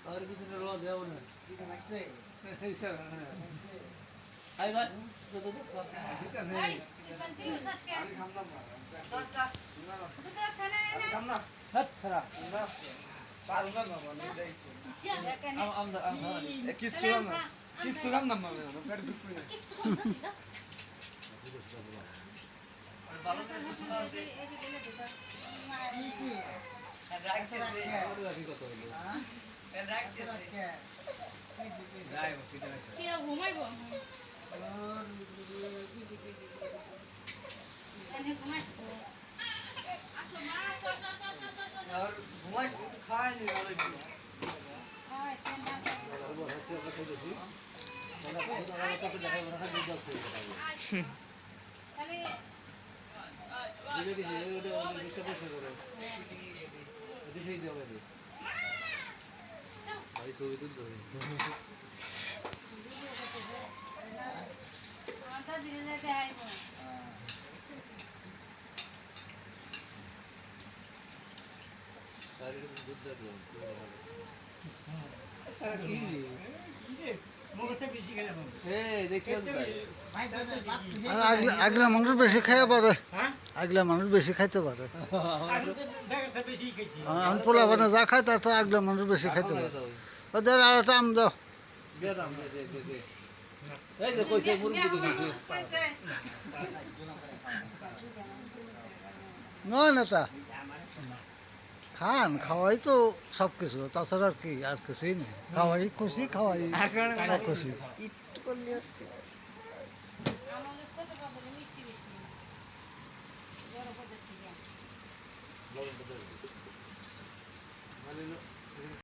और कुछ नहीं रोज है उन्हें आई बात तो नहीं हट खरा किस सुराम ना मारे ना पेट दुख में আগলা মানুষ বেশি খাইয়া পারে আগলা মানুষ বেশি খাইতে পারে আমি পোলা বানা যা খাই তার তো আগলা মানুষ বেশি খাইতে পারে ওদের আর একটা আম দাও নয় নেতা খান খাওয়াই তো সব কিছু তাছাড়া আর কি আর কিছুই নেই খাওয়াই খুশি খাওয়াই খুশি